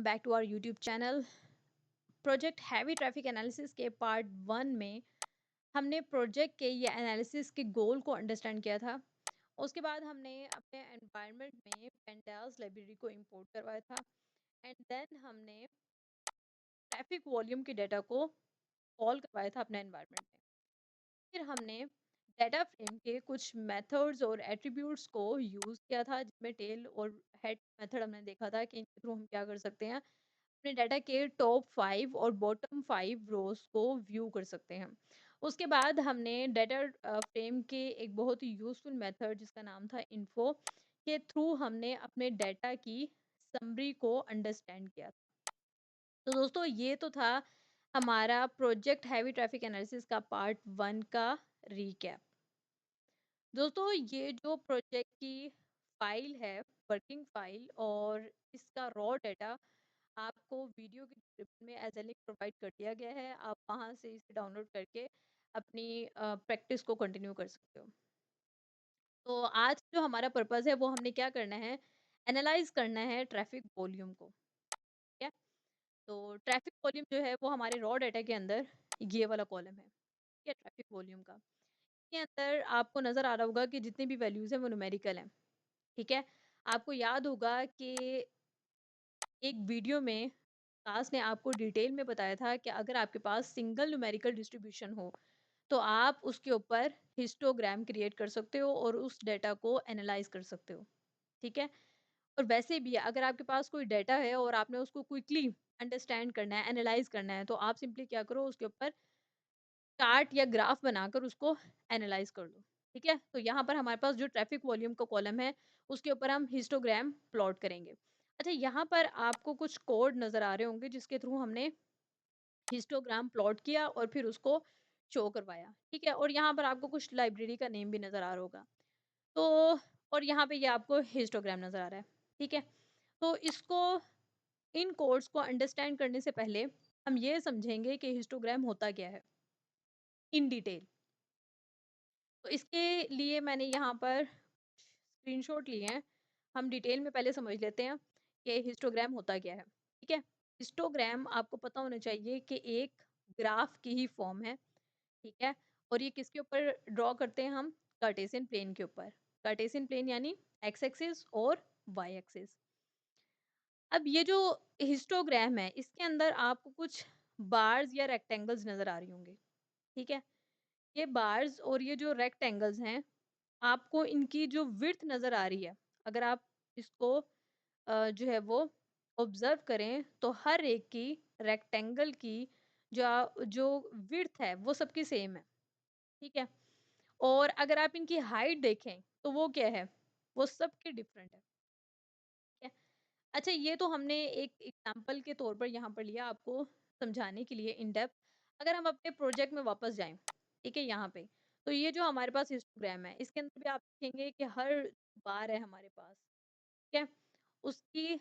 Back to our YouTube channel. Project heavy traffic analysis के part 1 में हमने project के या एनालिसिस के गोल को अंडरस्टैंड किया था। उसके बाद हमने अपने एनवायरनमेंट में पेंटास लाइब्रेरी को इंपोर्ट करवाया था एंड देन हमने ट्रैफिक वॉल्यूम के डाटा को कॉल करवाया था अपने एनवायरनमेंट में। फिर हमने डाटा फ्रेम के कुछ मेथड्स और एट्रीब्यूट्स को यूज़ किया था, जिसमें टेल और हेड मेथड हमने देखा था कि इनके थ्रू हम क्या कर सकते हैं, अपने डाटा के टॉप 5 और बॉटम 5 रोज को व्यू कर सकते हैं। उसके बाद हमने डाटा फ्रेम के एक बहुत ही यूज़फुल मेथड जिसका नाम था इन्फो के थ्रू हमने अपने डाटा की समरी को अंडरस्टैंड किया। तो दोस्तों ये तो था हमारा प्रोजेक्ट हैवी ट्रैफिक एनालिसिस का पार्ट 1 का रीकैप। दोस्तों ये जो प्रोजेक्ट की फाइल है, वर्किंग फाइल, और इसका रॉ डाटा आपको वीडियो के डिस्क्रिप्शन में एज ए लिंक प्रोवाइड कर दिया गया है। आप वहाँ से इसे डाउनलोड करके अपनी प्रैक्टिस को कंटिन्यू कर सकते हो। तो आज जो हमारा पर्पस है वो हमने क्या करना है, एनालाइज करना है ट्रैफिक वॉल्यूम को। ठीक है, तो ट्रैफिक वॉल्यूम जो है वो हमारे रॉ डाटा के अंदर ये वाला कॉलम है। ठीक है, ट्रैफिक वॉल्यूम का के अंदर आपको नज़र आ रहा होगा कि जितनी भी वैल्यूज़ हैं वो न्यूमेरिकल हैं। ठीक है, आपको याद होगा कि एक वीडियो में काश ने आपको डिटेल में बताया था कि अगर आपके पास सिंगल न्यूमेरिकल डिस्ट्रीब्यूशन हो तो आप उसके ऊपर हिस्टोग्राम क्रिएट कर सकते हो और उस डेटा को एनालाइज कर सकते हो। ठीक है, और वैसे भी अगर आपके पास कोई डेटा है और आपने उसको क्विकली अंडरस्टैंड करना है, एनालाइज करना है, तो आप सिंपली क्या करो, उसके ऊपर चार्ट या ग्राफ बनाकर उसको एनालाइज कर लो। ठीक है, तो यहाँ पर हमारे पास जो ट्रैफिक वॉल्यूम का कॉलम है उसके ऊपर हम हिस्टोग्राम प्लॉट करेंगे। अच्छा, यहाँ पर आपको कुछ कोड नज़र आ रहे होंगे जिसके थ्रू हमने हिस्टोग्राम प्लॉट किया और फिर उसको शो करवाया। ठीक है, और यहाँ पर आपको कुछ लाइब्रेरी का नेम भी नज़र आ रहा होगा। तो और यहाँ पे ये आपको हिस्टोग्राम नज़र आ रहा है। ठीक है, तो इसको, इन कोड्स को अंडरस्टैंड करने से पहले हम ये समझेंगे कि हिस्टोग्राम होता क्या है इन डिटेल। तो इसके लिए मैंने यहाँ पर स्क्रीनशॉट लिए हैं। हम डिटेल में पहले समझ लेते हैं कि हिस्टोग्राम होता क्या है। ठीक है, हिस्टोग्राम आपको पता होना चाहिए कि एक ग्राफ की ही फॉर्म है। ठीक है, और ये किसके ऊपर ड्रॉ करते हैं हम, कार्टेशियन प्लेन के ऊपर। कार्टेशियन प्लेन यानी एक्स एक्सिस और वाई एक्सिस। अब ये जो हिस्टोग्राम है इसके अंदर आपको कुछ बार्स या रेक्टेंगल्स नजर आ रही होंगे। ठीक है, ये बार्स और ये जो रेक्टेंगल्स हैं, आपको इनकी जो विड्थ नज़र आ रही है, अगर आप इसको जो है वो ऑब्ज़र्व करें तो हर एक की रेक्टेंगल की जो विड्थ है वो सबकी सेम है। ठीक है, और अगर आप इनकी हाइट देखें तो वो क्या है, वो सबकी डिफरेंट है। ठीक है, अच्छा ये तो हमने एक एग्जांपल के तौर पर यहाँ पर लिया आपको समझाने के लिए इन डेप्थ। अगर हम अपने प्रोजेक्ट में वापस जाएँ, ठीक है, यहाँ पे, तो ये जो हमारे पास हिस्टोग्राम है, इसके अंदर भी आप देखेंगे कि हर बार है हमारे पास, ठीक है? उसकी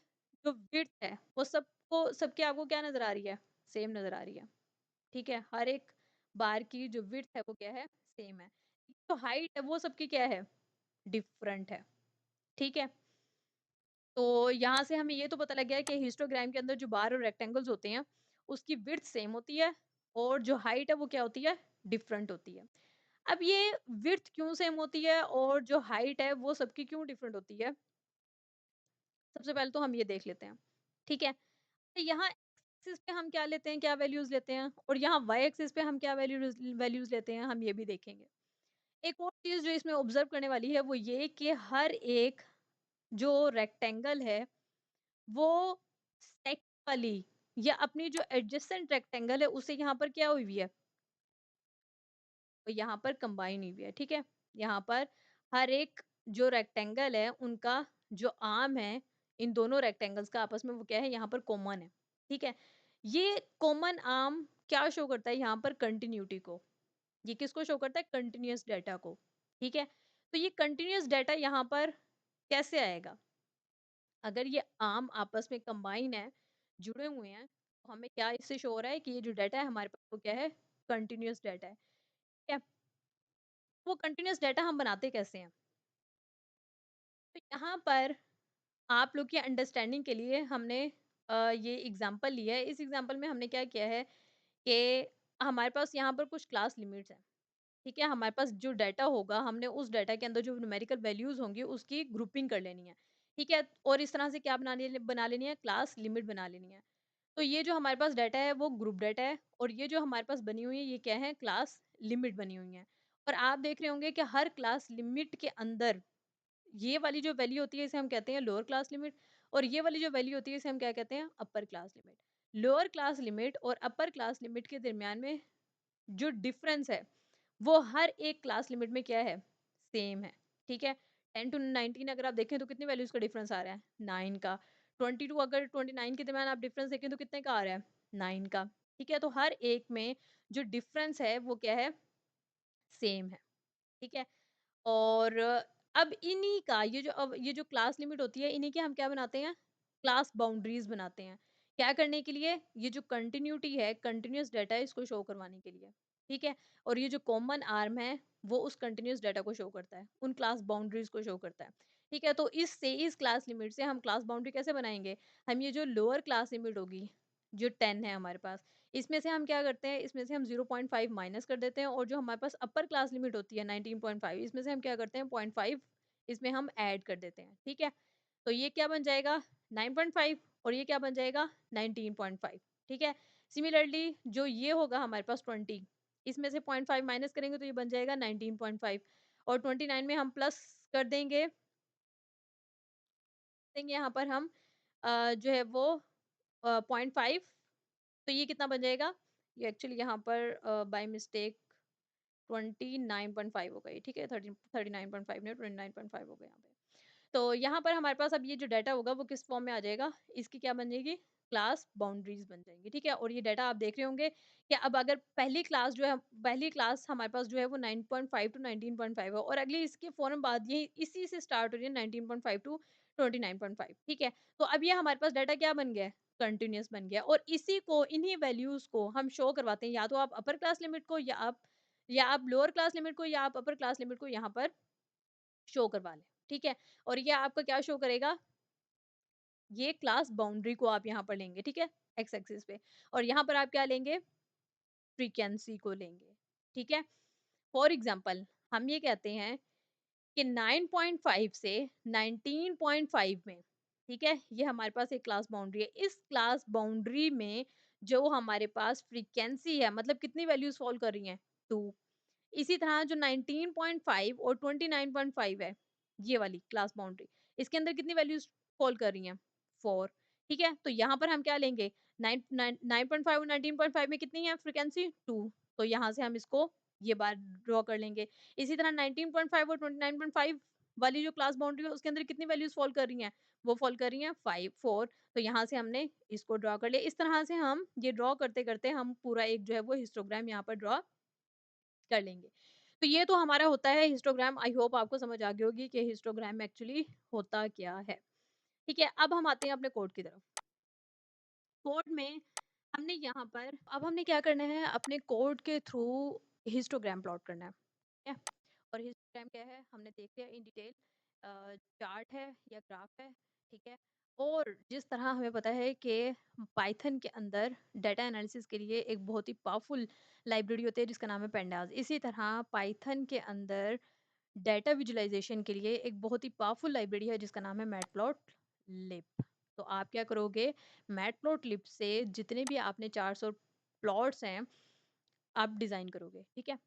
जो विड्थ है, वो सबकी आपको क्या नज़र आ रही है? सेम नज़र आ रही है, ठीक है? हर एक बार की जो विड्थ है, वो क्या है? सेम है। जो हाइट है, वो सबकी क्या है? डिफरेंट है, ठीक है? तो यहाँ से हमें ये तो पता लग गया है कि हिस्टोग्राम के अंदर जो बार और रेक्टेंगल्स होते हैं, उसकी विड्थ सेम होती है और जो हाइट है वो क्या होती है? डिफरेंट होती है। अब ये विड्थ क्यों सेम होती है और जो हाइट है वो सबकी क्यों डिफरेंट होती है? सबसे पहले तो हम ये देख लेते हैं, ठीक है? तो यहाँ एक्सिस पे हम क्या लेते हैं, क्या वैल्यूज़ लेते हैं, और यहाँ वाई एक्सिस पे हम क्या वैल्यूज़ लेते हैं, हम ये भी देखेंगे। एक और चीज़ जो इसमें ऑब्ज़र्व करने वाली है वो ये कि हर एक जो रेक्टेंगल है वो सेक्चुअली या अपनी जो एडजेसेंट रेक्टेंगल है उससे यहाँ पर क्या हुई हुई है, तो यहाँ पर कंबाइन हुई हुई है। ठीक है, यहाँ पर हर एक जो रेक्टेंगल है उनका जो आर्म है, इन दोनों रेक्टेंगल्स का आपस में वो क्या है, यहाँ पर कॉमन है। ठीक है, ये कॉमन आर्म क्या शो करता है यहाँ पर, कंटिन्यूटी को। ये किसको शो करता है, कंटिन्यूअस डाटा को। ठीक है, तो ये कंटिन्यूअस डाटा यहाँ पर कैसे आएगा, अगर ये आर्म आपस में कंबाइन है, जुड़े हुए हैं, तो हमें क्या इससे शो हो रहा है कि ये जो डाटा है हमारे पास वो क्या है, कंटिन्यूअस डाटा है। ठीक है, वो कंटिन्यूअस डाटा हम बनाते कैसे हैं? तो यहाँ पर आप लोग की अंडरस्टैंडिंग के लिए हमने ये एग्ज़ाम्पल लिया है। इस एग्ज़ाम्पल में हमने क्या किया है कि हमारे पास यहाँ पर कुछ क्लास लिमिट्स हैं, ठीक है? हमारे पास जो डाटा होगा, हमने उस डाटा के अंदर जो न्यूमेरिकल वैल्यूज़ होंगी, उसकी ग्रुपिंग कर लेनी है, ठीक है? और इस तरह से क्या बना लेनी है, क्लास लिमिट बना लेनी है। तो ये जो हमारे पास डाटा है, वो ग्रुप डाटा है और ये जो हमारे पास बनी हुई है, ये क्या है? क्लास लिमिट बनी हुई है। और आप देख रहे होंगे कि हर क्लास लिमिट के अंदर ये वाली जो वैल्यू होती है, इसे हम कहते हैं लोअर क्लास लिमिट और ये वाली जो वैल्यू होती है, इसे हम क्या कहते हैं? Upper class limit. Lower class limit और अपर क्लास लिमिट के दरमियान में जो डिफरेंस है, वो हर एक क्लास लिमिट में क्या है? सेम है, ठीक है? 10 टू 19 अगर आप देखें तो कितनी वैल्यूज़ का डिफरेंस आ रहा है? 9 का। 22 अगर 29 के दरमियान आप डिफरेंस देखें तो कितने का आ रहा है? 9 का, ठीक है? तो हर एक में जो डिफरेंस है वो क्या है? सेम है, ठीक है? और अब इन्हीं का ये जो क्लास लिमिट होती है, इन्हीं के हम क्या बनाते हैं? क्लास बाउंड्रीज़ बनाते हैं। क्या करने के लिए? ये जो कंटिन्यूटी है, कंटीन्यूअस डाटा है, इसको शो करवाने के लिए, ठीक है? और ये जो कॉमन आर्म है, वो उस कंटीन्यूअस डाटा को शो करता है, उन क्लास बाउंड्रीज़ को शो करता है, ठीक है? तो इस क्लास लिमिट से हम क्लास बाउंड्री कैसे बनाएँगे? हम ये जो लोअर क्लास लिमिट होगी, जो 10 है हमारे पास, इसमें से हम क्या करते हैं, इसमें से हम 0.5 माइनस कर देते हैं और जो हमारे पास अपर क्लास लिमिट होती है 19.5 इसमें से हम क्या करते हैं 0.5 इसमें हम ऐड कर देते हैं, ठीक है? तो ये क्या बन जाएगा 9.5 और ये क्या बन जाएगा 19.5, ठीक है? सिमिलरली जो ये होगा हमारे पास 20 इसमें से 0.5 माइनस करेंगे तो ये बन जाएगा 19.5 और 29 में हम प्लस कर देंगे यहाँ पर हम जो है वो 0.5 तो ये कितना बन जाएगा? ये एक्चुअली यहाँ पर बाय मिस्टेक 29.5 हो गई, ठीक है? 39.5 नहीं 29.5 हो गया यहाँ पे। तो यहाँ पर हमारे पास अब ये जो डाटा होगा वो किस फॉर्म में आ जाएगा? इसकी क्या बन जाएगी? क्लास बाउंड्रीज़ बन जाएँगी, ठीक है? और ये डाटा आप देख रहे होंगे कि अब अगर पहली क्लास हमारे पास जो है वो 9.5 टू 19.5 है और अगली इसके फ़ौरन बाद ये इसी से स्टार्ट हो रही है 19.5 टू 29.5 ठीक है? तो अब ये हमारे पास डाटा क्या बन गया है? कंटीन्यूअस बन गया है और इसी को इन्हीं वैल्यूज़ को हम शो करवाते हैं या तो आप अपर क्लास लिमिट को या आप लोअर क्लास लिमिट को या आप अपर क्लास लिमिट को यहाँ पर शो करवा लें, ठीक है? और ये आपका क्या शो करेगा? ये क्लास बाउंड्री को आप यहाँ पर लेंगे, ठीक है? एक्स एक्सिस पे और यहाँ पर आप क्या लेंगे? फ्रीक्वेंसी को लेंगे, ठीक है? फॉर एग्ज़ाम्पल हम ये कहते हैं कि 9.5 से 19.5 में, ठीक है? ये हमारे पास एक क्लास बाउंड्री है। इस क्लास बाउंड्री में जो हमारे पास फ्रीक्वेंसी है मतलब कितनी वैल्यूज़ फ़ॉल कर रही हैं? 2 इसी तरह जो 19.5 और 29.5 है, ये वाली क्लास बाउंड्री, इसके अंदर कितनी वैल्यूज़ फ़ॉल कर रही हैं? 4 ठीक है? तो यहाँ पर हम क्या लेंगे? 9.5 और 19.5 में कितनी है फ्रीक्वेंसी? 2 तो यहाँ से हम इसको ये बार ड्रॉ कर लेंगे। इसी तरह 19.5 और 29.5 वाली जो क्लास बाउंड्री है, उसके अंदर कितनी वैल्यूज़ फ़ॉल कर रही हैं? वो फ़ॉल कर रही हैं 4 तो यहाँ से हमने इसको ड्रॉ कर लिया। इस तरह से हम ये ड्रॉ करते-करते हम पूरा एक जो है वो हिस्टोग्राम यहाँ पर ड्रॉ कर लेंगे। तो ये तो हमारा होता है हिस्टोग्राम आई होप आपको समझ आ गई होगी कि हिस्टोग्राम एक्चुअली होता क्या है। ठीक है, अब हम आते हैं अपने कोड की तरफ। कोड में हमने यहाँ पर अब हमने क्या करना है अपने कोड के थ्रू हिस्टोग्राम प्लॉट करना है। ठीक है? और हिस्टोग्राम क्या है हमने देख लिया इन डिटेल चार्ट है या ग्राफ है, ठीक है? और जिस तरह हमें पता है कि पाइथन के अंदर डाटा एनालिसिस के लिए एक बहुत ही पावरफुल लाइब्रेरी होती है जिसका नाम है पेंडास। इसी तरह पाइथन के अंदर डाटा विजुअलाइज़ेशन के लिए एक बहुत ही पावरफुल लाइब्रेरी है जिसका नाम है मैटप्लॉटलिब। तो आप क्या करोगे मैटप्लॉटलिब से जितने भी आपने 400 प्लॉट्स हैं, आप डिज़ाइन करोगे, ठीक है?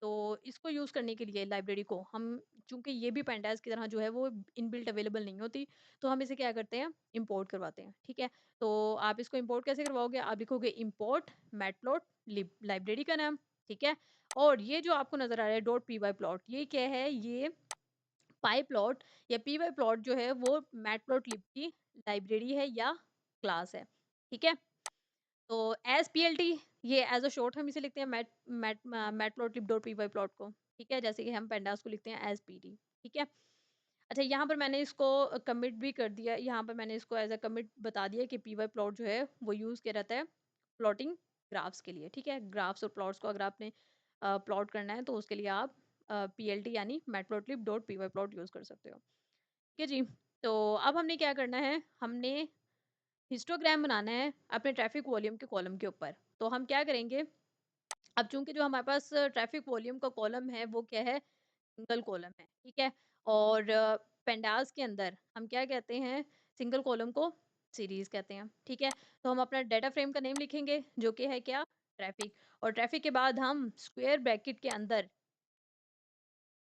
तो इसको यूज़ करने के लिए लाइब्रेरी को हम चूँकि ये भी पेंडास की तरह जो है वो इनबिल्ट अवेलेबल नहीं होती, तो हम इसे क्या करते हैं इम्पोर्ट करवाते हैं, ठीक है? तो आप इसको इम्पोर्ट कैसे करवाओगे? आप लिखोगे इम्पोर्ट मैटप्लॉटलिब लाइब्रेरी का नाम, ठीक है? और ये जो आपको नज़र आ रहा है डॉट पीवाय प्लॉट ये क्या है? ये पाई प्लॉट या पीवाय प्लॉट जो है वो मैटप्लॉटलिब की लाइब्रेरी है या क्लास है, ठीक है? तो एसपीएलटी ये एज़ अ शॉर्ट हम इसे लिखते हैं मैटप्लॉटलिब.py प्लॉट को, ठीक है? जैसे कि हम pandas को लिखते हैं एसपीटी, ठीक है? अच्छा यहाँ पर मैंने इसको कमिट भी कर दिया, यहाँ पर मैंने इसको एज़ अ कमिट बता दिया कि पीवाय प्लॉट जो है वो यूज़ किया जाता है प्लॉटिंग ग्राफ्स के लिए, ठीक है? ग्राफ्स और प्लॉट्स को अगर आपने प्लॉट करना है तो उसके लिए आप पीएलटी यानी मैटप्लॉटलिब.py प्लॉट यूज़ कर सकते हो, ठीक है जी? तो अब हमने क्या करना है, हमने हिस्टोग्राम बनाना है अपने ट्रैफिक वॉल्यूम के कॉलम के ऊपर। तो हम क्या करेंगे, अब चूँकि जो हमारे पास ट्रैफिक वॉल्यूम का कॉलम है वो क्या है, सिंगल कॉलम है, ठीक है? और पेंडास के अंदर हम क्या कहते हैं, सिंगल कॉलम को सीरीज़ कहते हैं, ठीक है? तो हम अपना डाटा फ्रेम का नेम लिखेंगे जो कि है क्या, ट्रैफिक। और ट्रैफिक के बाद हम स्क्वायर ब्रैकेट के अंदर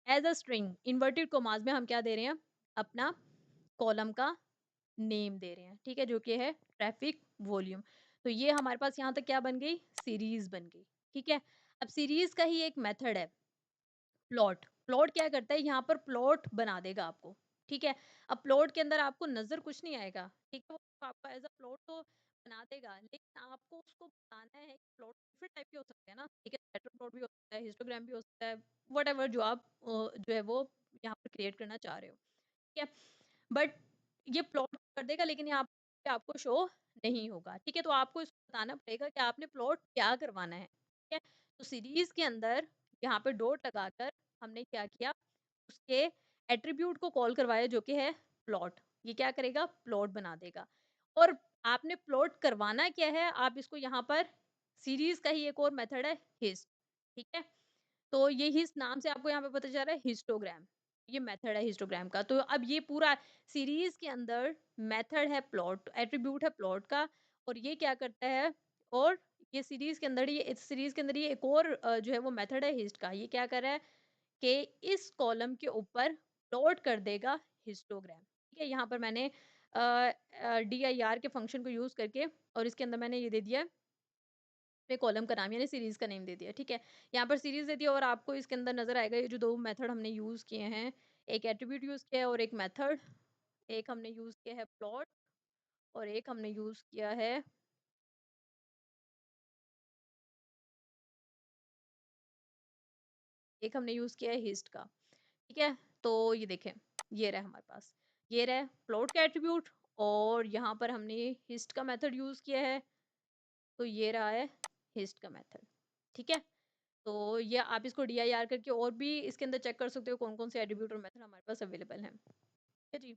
as a string inverted commas में हम क्या दे रहे हैं, अपना कॉलम का नेम दे रहे हैं, ठीक है? जो कि है ट्रैफिक वॉल्यूम। तो ये हमारे पास यहाँ तक क्या बन गई, सीरीज़ बन गई, ठीक है? अब सीरीज़ का ही एक मेथड है प्लॉट। प्लॉट क्या करता है, यहाँ पर प्लॉट बना देगा आपको, ठीक है? अब प्लॉट के अंदर आपको नज़र कुछ नहीं आएगा, ठीक है? वो आपका एज़ अ प्लॉट तो बना देगा, लेकिन आपको उसको बताना है कि प्लॉट डिफरेंट टाइप के हो सकते हैं ना, ठीक है? स्कैटर प्लॉट भी हो सकता है, हिस्टोग्राम भी हो सकता है, व्हाटएवर जो आप जो है वो यहाँ पर क्रिएट करना चाह रहे हो, ठीक है? बट ये प्लॉट कर देगा, लेकिन यहाँ पे आपको शो नहीं होगा, ठीक है? तो आपको इसको बताना पड़ेगा कि आपने प्लॉट क्या करवाना है, ठीक है? तो सीरीज़ के अंदर यहाँ पे डॉट लगाकर हमने क्या किया, उसके एट्रिब्यूट को कॉल करवाया जो कि है प्लॉट। ये क्या करेगा, प्लॉट बना देगा। और आपने प्लॉट करवाना क्या है, आप इसको यहाँ पर सीरीज़ का ही एक और मेथड है हिस्ट, ठीक है? तो ये हिस्ट नाम से आपको यहाँ पे पता चल रहा है हिस्टोग्राम, ये मेथड है हिस्टोग्राम का। तो अब ये पूरा सीरीज़ के अंदर मेथड है प्लॉट, एट्रिब्यूट है प्लॉट का, और ये क्या करता है, और ये सीरीज़ के अंदर, ये इस सीरीज़ के अंदर ये एक और जो है वो मेथड है हिस्ट का। ये क्या कर रहा है कि इस कॉलम के ऊपर प्लॉट कर देगा हिस्टोग्राम, ठीक है? यहाँ पर मैंने dir के फंक्शन को यूज़ करके और इसके अंदर मैंने ये दे दिया है अपने कॉलम का नाम, यानी सीरीज़ का नेम दे दिया, ठीक है? यहाँ पर सीरीज़ दे दिया और आपको इसके अंदर नज़र आएगा ये जो 2 मेथड हमने यूज़ किए हैं, एक एट्रिब्यूट यूज़ किया है और एक मेथड, एक हमने यूज़ किया है प्लॉट और एक हमने यूज़ किया है, एक हमने यूज़ किया है हिस्ट का, ठीक है? तो ये देखें, ये रहा हमारे पास, ये रहा प्लॉट का एट्रिब्यूट और यहाँ पर हमने हिस्ट का मेथड यूज़ किया है, तो ये रहा है हिस्ट का मेथड, ठीक है? तो ये आप इसको dir करके और भी इसके अंदर चेक कर सकते हो कौन-कौन से एट्रिब्यूट और मेथड हमारे पास अवेलेबल हैं। ठीक है जी।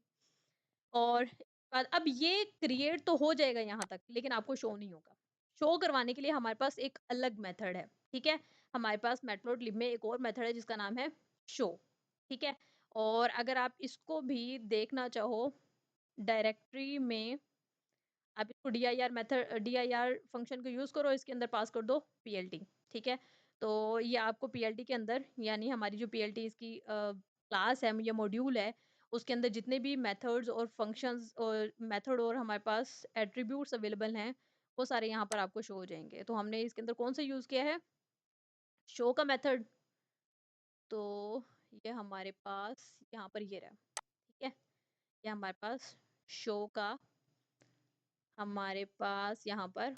और बाद अब ये क्रिएट तो हो जाएगा यहाँ तक, लेकिन आपको शो नहीं होगा। शो करवाने के लिए हमारे पास एक अलग मेथड है, ठीक है? हमारे पास मैटप्लॉटलिब में एक और मेथड है जिसका नाम है शो, ठीक है? और अगर आप इसको भी देखना चाहो डायरेक्टरी में, आप इसको dir फंक्शन को यूज़ करो, इसके अंदर पास कर दो plt, ठीक है? तो ये आपको plt के अंदर, यानी हमारी जो plt इसकी क्लास है या मॉड्यूल है, उसके अंदर जितने भी मेथड्स और फंक्शंस और मेथड और हमारे पास एट्रिब्यूट्स अवेलेबल हैं, वो सारे यहाँ पर आपको शो हो जाएँगे। तो हमने इसके अंदर कौन-सा यूज़ किया है? शो का मेथड। तो ये हमारे पास यहाँ पर ये रहा, ठीक है? ये हमारे पास शो का हमारे पास यहाँ पर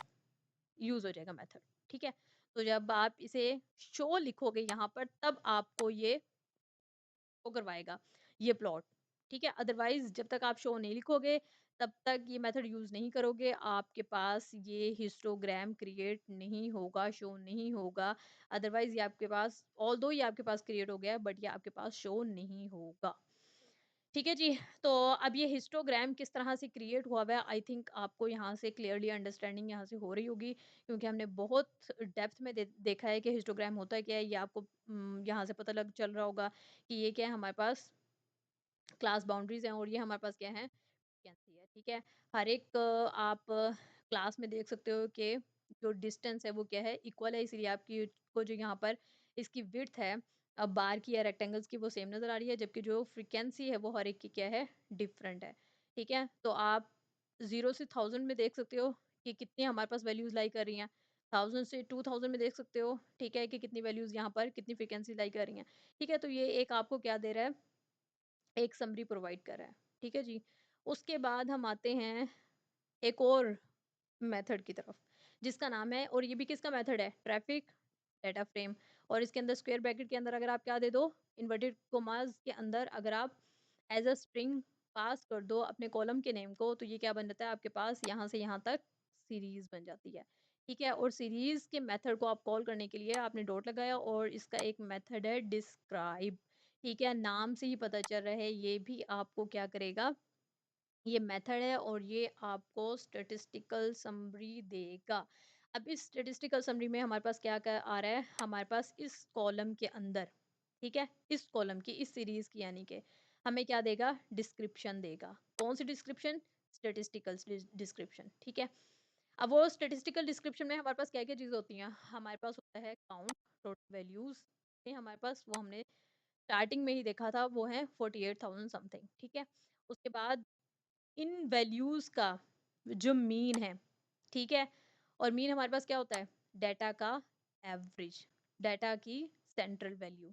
यूज़ हो जाएगा मेथड, ठीक है? तो जब आप इसे शो लिखोगे यहाँ पर, तब आपको ये शो करवाएगा ये प्लॉट, ठीक है? अदरवाइज़ जब तक आप शो नहीं लिखोगे, तब तक ये मेथड यूज़ नहीं करोगे, आपके पास ये हिस्टोग्राम क्रिएट नहीं होगा, शो नहीं होगा। अदरवाइज़ ये आपके पास, ऑल्दो ये आपके पास क्रिएट हो गया है, बट ये आपके पास शो नहीं होगा। ठीक है जी। तो अब ये हिस्टोग्राम किस तरह से क्रिएट हुआ हुआ है, आई थिंक आपको यहाँ से क्लियरली अंडरस्टैंडिंग यहाँ से हो रही होगी, क्योंकि हमने बहुत डेप्थ में देखा है कि हिस्टोग्राम होता क्या है। ये आपको यहाँ से पता लग चल रहा होगा कि ये क्या है, हमारे पास क्लास बाउंड्रीज हैं और ये हमारे पास क्या है, वैकेंसी है, ठीक है? हर एक आप क्लास में देख सकते हो कि जो डिस्टेंस है वो क्या है, इक्वल है, इसलिए आपकी को जो यहाँ पर इसकी विड्थ है, अब बार की या रेक्टेंगल्स की वो सेम नज़र आ रही है, जबकि जो फ्रीक्वेंसी है वो हर एक की क्या है, डिफरेंट है, ठीक है? तो आप 0 से 1000 में देख सकते हो कि कितनी हमारे पास वैल्यूज़ लाई कर रही हैं, 1000 से 2000 में देख सकते हो, ठीक है? कि कितनी वैल्यूज़ यहाँ पर कितनी फ्रीक्वेंसी लाई कर रही हैं, ठीक है? तो ये एक आपको क्या दे रहा है, एक समरी प्रोवाइड कर रहा है, ठीक है जी। उसके बाद हम आते हैं एक और मेथड की तरफ, जिसका नाम है, और ये भी किसका मेथड है, ट्रैफिक डाटा फ्रेम। और इसके अंदर स्क्वायर ब्रैकेट के अंदर अगर आप क्या दे दो, इन्वर्टेड कोमास के अंदर अगर आप एज अ स्ट्रिंग पास कर दो अपने कॉलम के नेम को, तो ये क्या बन जाता है आपके पास, यहाँ से यहाँ तक सीरीज बन जाती है, ठीक है? और सीरीज के मेथड को आप कॉल करने के लिए आपने डॉट लगाया और इसका एक मेथड है डिस्क्राइब, ठीक है? नाम से ही पता चल रहा है, ये भी आपको क्या करेगा, ये मेथड है और ये आपको स्टैटिस्टिकल समरी देगा। अब इस स्टैटिस्टिकल समरी में हमारे पास क्या-क्या आ रहा है, हमारे पास इस कॉलम के अंदर, ठीक है? इस कॉलम की, इस सीरीज़ की यानी कि हमें क्या देगा? डिस्क्रिप्शन देगा। कौन-सी डिस्क्रिप्शन? स्टैटिस्टिकल डिस्क्रिप्शन, ठीक है? अब वो स्टैटिस्टिकल डिस्क्रिप्शन में हमारे पास क्या-क्या चीज़ें होती हैं? हमारे पास होता है काउंट, टोटल वैल्यूज़, ये हमारे पास वो हमने स्टार्टिंग में ही देखा था, वो है 48,000 समथिंग, ठीक है? उसके बाद इन वैल्यूज़ का जो मीन है, ठीक है? और मीन हमारे पास क्या होता है? डाटा का एवरेज, डाटा की सेंट्रल वैल्यू,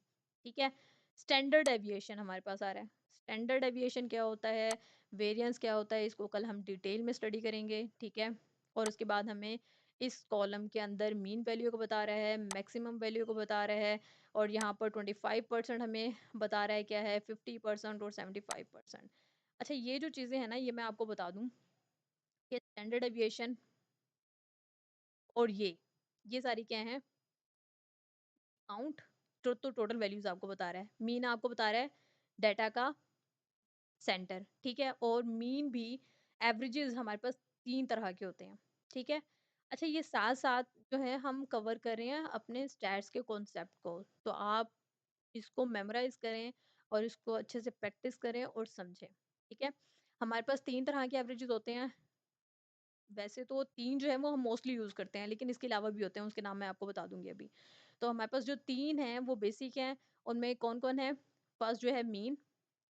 ठीक है? स्टैंडर्ड डेविएशन हमारे पास आ रहा है। स्टैंडर्ड डेविएशन क्या होता है? वेरिएंस क्या होता है? इसको कल हम डिटेल में स्टडी करेंगे, ठीक है? और उसके बाद हमें इस कॉलम के अंदर मीन वैल्यू को बता रहा है, मैक्सिमम वैल्यू को बता रहा है और यहाँ पर 25% हमें बता रहा है क्या है? 50% और 75%। अच्छा, ये जो चीज़ें हैं ना, ये मैं आपको बता दूँ कि स्टैंडर्ड डेविएशन और ये सारी क्या हैं? काउंट, तो टोटल वैल्यूज़ आपको बता रहा है। मीन आपको बता रहा है डाटा का सेंटर, ठीक है? और मीन भी एवरेजेस हमारे पास 3 तरह के होते हैं, ठीक है? अच्छा, ये साथ-साथ जो है हम कवर कर रहे हैं अपने स्टैट्स के कॉन्सेप्ट को। तो आप इसको मेमोराइज़ करें और इसको अच्छे से प्रैक्टिस करें और समझें, ठीक है? हमारे पास 3 तरह के एवरेजेस होते हैं। वैसे तो 3 जो है वो हम मोस्टली यूज़ करते हैं, लेकिन इसके अलावा भी होते हैं, उसके नाम मैं आपको बता दूँगी अभी। तो हमारे पास जो 3 हैं वो बेसिक हैं, उनमें कौन-कौन है? फर्स्ट जो है मीन,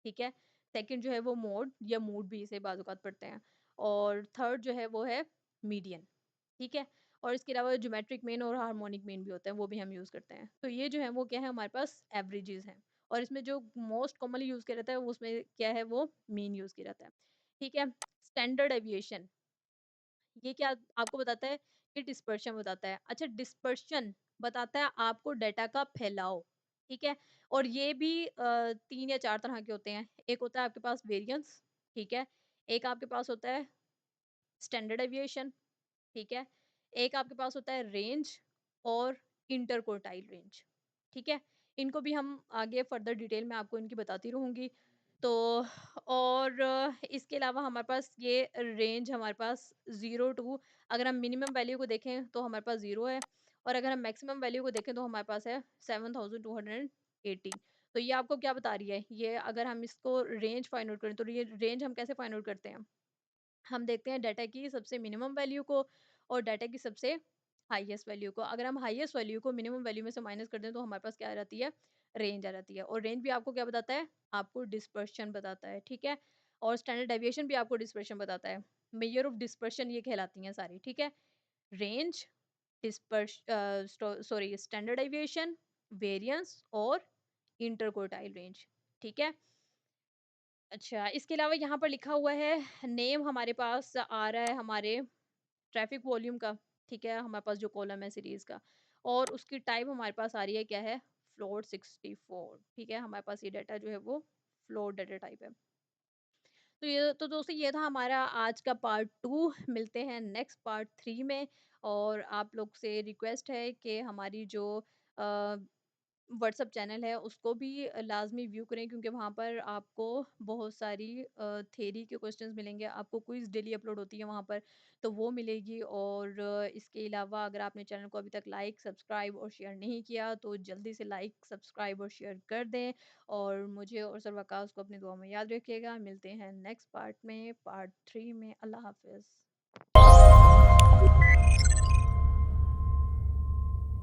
ठीक है? सेकंड जो है वो मोड या मूड भी इसे बाज़-औक़ात पढ़ते हैं और थर्ड जो है वो है मीडियन, ठीक है? और इसके अलावा ज्योमेट्रिक मीन और हार्मोनिक मीन भी होता है, वो भी हम यूज़ करते हैं। तो ये जो है वो क्या है हमारे पास एवरेजेस हैं और इसमें जो मोस्ट कॉमनली यूज़ किया जाता है वो उसमें क्या है वो मीन यूज़ किया जाता है, ठीक है? स्टैंडर्ड डेविएशन ये क्या आपको बताता है? ये डिस्पर्शन बताता है। अच्छा, डिस्पर्शन बताता है आपको डाटा का फैलाव, ठीक है? और ये भी 3 या 4 तरह के होते हैं। एक होता है आपके पास वेरिएंस, ठीक है? एक आपके पास होता है स्टैंडर्ड डेविएशन, ठीक है? एक आपके पास होता है रेंज और इंटरक्वार्टाइल रेंज, ठीक है? इनको भी हम आगे फर्दर डिटेल में आपको इनकी बताती रहूँगी। तो और इसके अलावा हमारे पास ये रेंज हमारे पास 0 टू अगर हम मिनिमम वैल्यू को देखें तो हमारे पास 0 है और अगर हम मैक्सिमम वैल्यू को देखें तो हमारे पास है 7280। तो ये आपको क्या बता रही है? ये अगर हम इसको रेंज फाइंड आउट करें तो ये रेंज हम कैसे फाइंड आउट करते हैं? हम देखते हैं डाटा की सबसे मिनिमम वैल्यू को और डाटा की सबसे हाईएस्ट वैल्यू को। अगर हम हाईएस्ट वैल्यू को मिनिमम वैल्यू में से माइनस कर दें तो हमारे पास क्या आ जाती है? रेंज आ जाती है और रेंज भी आपको क्या बताता है? आपको डिस्पर्शन बताता है, ठीक है? और स्टैंडर्ड डेविएशन भी आपको डिस्पर्शन बताता है। मेजर ऑफ डिस्पर्शन ये कहलाती हैं सारी, ठीक है? Range, sorry standard deviation, variance और इंटरक्वार्टाइल रेंज, ठीक है? अच्छा, इसके अलावा यहाँ पर लिखा हुआ है नेम हमारे पास आ रहा है हमारे ट्रैफिक वॉल्यूम का, ठीक है? हमारे पास जो कॉलम है सीरीज़ का और उसकी टाइप हमारे पास आ रही है क्या है? फ्लोट 64, ठीक है? हमारे पास ये डाटा जो है वो फ्लोट डाटा टाइप है। तो ये तो दोस्तों ये था हमारा आज का पार्ट 2। मिलते हैं नेक्स्ट पार्ट 3 में और आप लोग से रिक्वेस्ट है कि हमारी जो अ, व्हाट्सएप चैनल है उसको भी लाज़मी व्यू करें क्योंकि वहाँ पर आपको बहुत सारी थ्योरी के क्वेश्चंस मिलेंगे। आपको क्विज़ डेली अपलोड होती है वहाँ पर, तो वो मिलेगी और इसके अलावा अगर आपने चैनल को अभी तक लाइक, सब्सक्राइब और शेयर नहीं किया तो जल्दी से लाइक, सब्सक्राइब और शेयर कर दें और मुझे और सर वकास को अपनी दुआ में याद रखिएगा। मिलते हैं नेक्स्ट पार्ट में, पार्ट 3 में। अल्लाह हाफ़िज़।